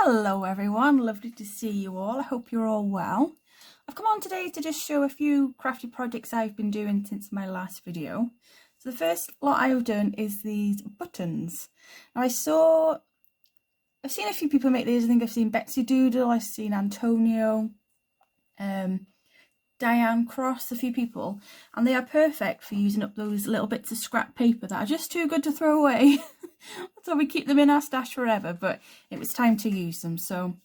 Hello everyone, lovely to see you all. I hope you're all well. I've come on today to just show a few crafty projects I've been doing since my last video. So the first lot I've done is these buttons. Now I've seen a few people make these. I think I've seen Betsy Doodle, I've seen Antonio, Diane Cross, a few people, and they are perfect for using up those little bits of scrap paper that are just too good to throw away. So we keep them in our stash forever, but it was time to use them. So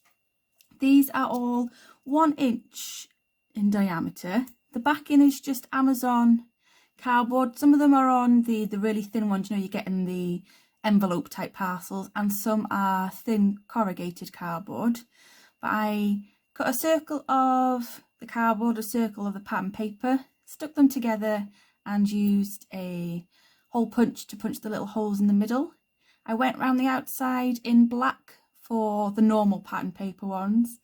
these are all 1 inch in diameter. The backing is just Amazon cardboard. Some of them are on the really thin ones, you know, you get in the envelope type parcels, and some are thin corrugated cardboard. But I cut a circle of the cardboard, a circle of the pattern paper, stuck them together and used a hole punch to punch the little holes in the middle. I went round the outside in black for the normal pattern paper ones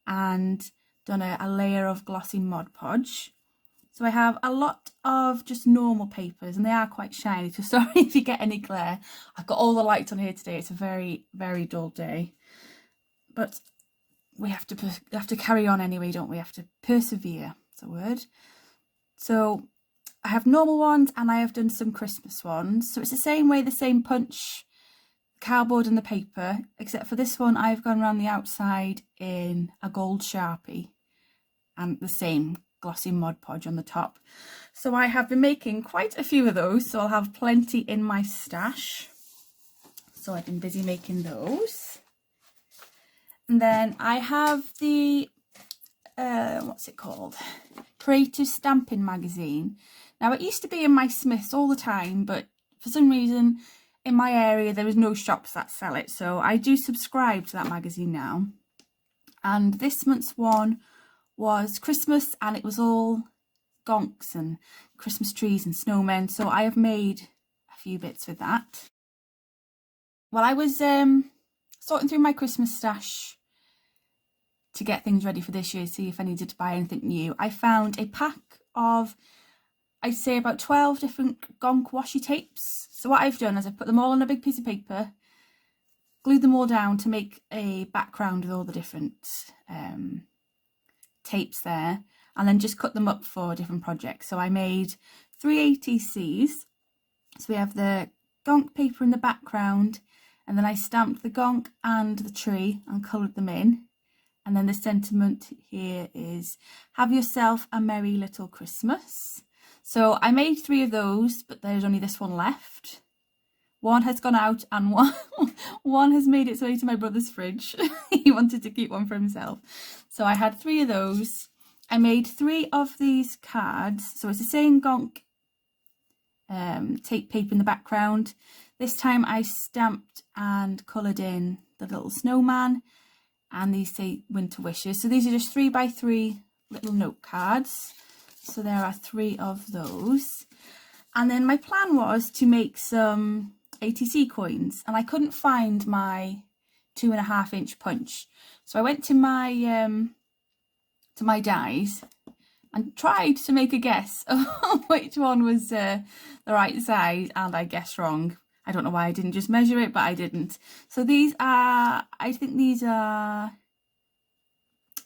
and done a layer of glossy Mod Podge. So I have a lot of just normal papers and they are quite shiny, so sorry if you get any glare. I've got all the lights on here today. It's a very, very dull day, but we have to carry on anyway, don't we? We have to persevere, that's a word. So I have normal ones and I have done some Christmas ones. So it's the same way, the same punch, cardboard and the paper, except for this one I've gone around the outside in a gold Sharpie and the same glossy Mod Podge on the top. So I have been making quite a few of those, so I'll have plenty in my stash. So I've been busy making those. And then I have the what's it called, Creative Stamping magazine. Now it used to be in my Smiths all the time, but for some reason in my area there is no shops that sell it, so I do subscribe to that magazine now. And this month's one was Christmas and it was all gonks and Christmas trees and snowmen, so I have made a few bits with that. While I was sorting through my Christmas stash to get things ready for this year, see if I needed to buy anything new, I found a pack of, I'd say about 12 different gonk washi tapes. So what I've done is I've put them all on a big piece of paper, glued them all down to make a background with all the different tapes there, and then just cut them up for different projects. So I made 3 ATCs. So we have the gonk paper in the background, and then I stamped the gonk and the tree and coloured them in. And then the sentiment here is, have yourself a merry little Christmas. So I made 3 of those, but there's only this one left. One has gone out and one has made its way to my brother's fridge. He wanted to keep one for himself. So I had 3 of those. I made 3 of these cards. So it's the same gonk tape paper in the background. This time I stamped and coloured in the little snowman, and these say winter wishes. So these are just 3 by 3 little note cards. So there are 3 of those. And then my plan was to make some ATC coins, and I couldn't find my 2.5 inch punch. So I went to my dies and tried to make a guess of which one was the right size, and I guessed wrong. I don't know why I didn't just measure it, but I didn't. So these are, I think these are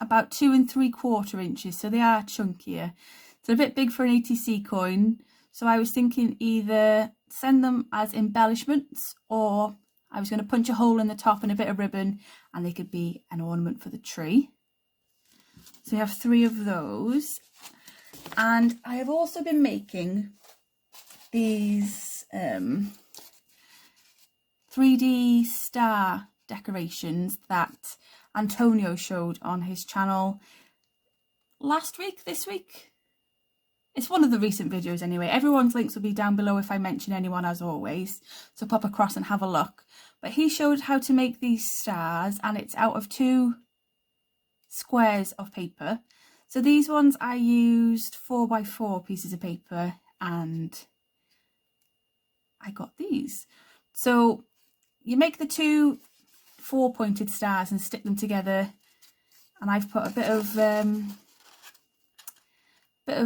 about 2 3/4 inches, so they are chunkier. So a bit big for an ATC coin. So I was thinking either send them as embellishments, or I was going to punch a hole in the top and a bit of ribbon and they could be an ornament for the tree. So we have 3 of those. And I have also been making these 3D star decorations that Antonio showed on his channel this week. It's one of the recent videos anyway. Everyone's links will be down below if I mention anyone, as always, so pop across and have a look. But he showed how to make these stars, and it's out of 2 squares of paper. So these ones I used 4 by 4 pieces of paper, and I got these. So you make the 2 4-pointed stars and stick them together, and I've put a bit of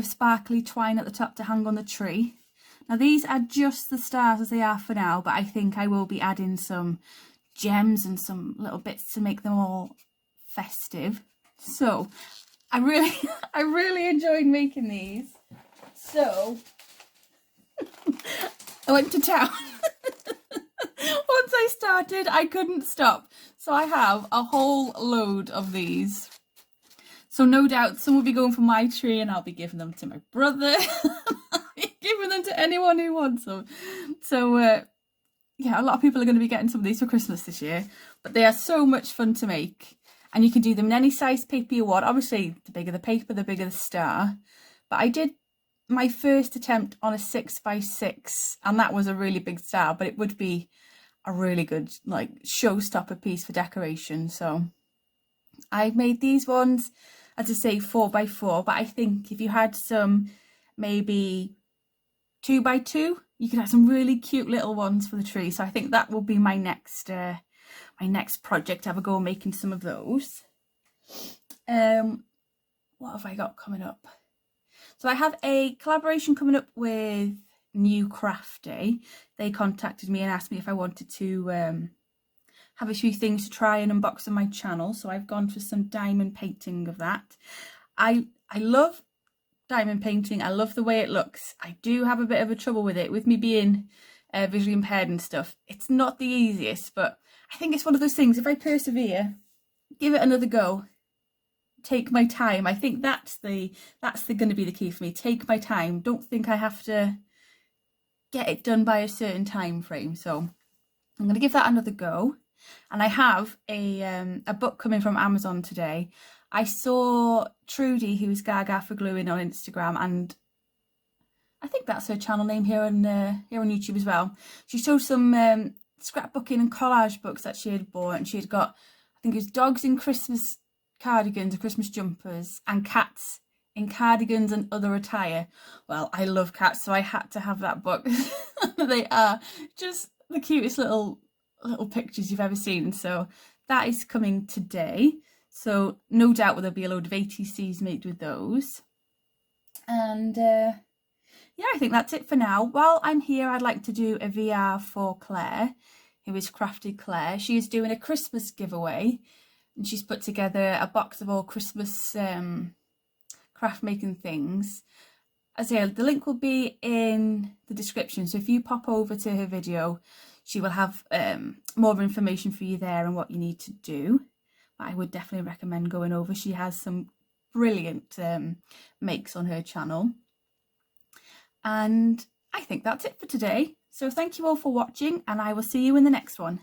sparkly twine at the top to hang on the tree. Now these are just the stars as they are for now, but I think I will be adding some gems and some little bits to make them all festive. So I really I really enjoyed making these. So I went to town. Once I started, I couldn't stop. So I have a whole load of these. So no doubt some will be going for my tree, and I'll be giving them to my brother. I'll be giving them to anyone who wants them. So yeah, a lot of people are going to be getting some of these for Christmas this year. But they are so much fun to make. And you can do them in any size paper you want. Obviously, the bigger the paper, the bigger the star. But I did my first attempt on a 6x6, and that was a really big star, but it would be a really good like showstopper piece for decoration. So I made these ones, as I say, 4x4, but I think if you had some maybe 2x2, you could have some really cute little ones for the tree. So I think that will be my next project. Have a go making some of those. What have I got coming up? So I have a collaboration coming up with New Crafty. They contacted me and asked me if I wanted to have a few things to try and unbox on my channel. So I've gone for some diamond painting of that. I love diamond painting. I love the way it looks. I do have a bit of a trouble with it, with me being visually impaired and stuff. It's not the easiest, but I think it's one of those things, if I persevere, give it another go, take my time. I think that's going to be the key for me. Take my time. Don't think I have to get it done by a certain time frame. So I'm going to give that another go. And I have a book coming from Amazon today. I saw Trudy, who's Gaga for Gluing, on Instagram, and I think that's her channel name here on YouTube as well. She showed some scrapbooking and collage books that she had bought, and she had got, I think it was dogs in Christmas cardigans and Christmas jumpers, and cats in cardigans and other attire. Well, I love cats, so I had to have that book. They are just the cutest little pictures you've ever seen. So that is coming today. So no doubt there'll be a load of ATCs made with those. And yeah, I think that's it for now. While I'm here, I'd like to do a VR for Claire, who is Crafty Claire. She is doing a Christmas giveaway, and she's put together a box of all Christmas craft making things. As I say, the link will be in the description, so if you pop over to her video, she will have more information for you there and what you need to do. But I would definitely recommend going over. She has some brilliant makes on her channel. And I think that's it for today. So thank you all for watching, and I will see you in the next one.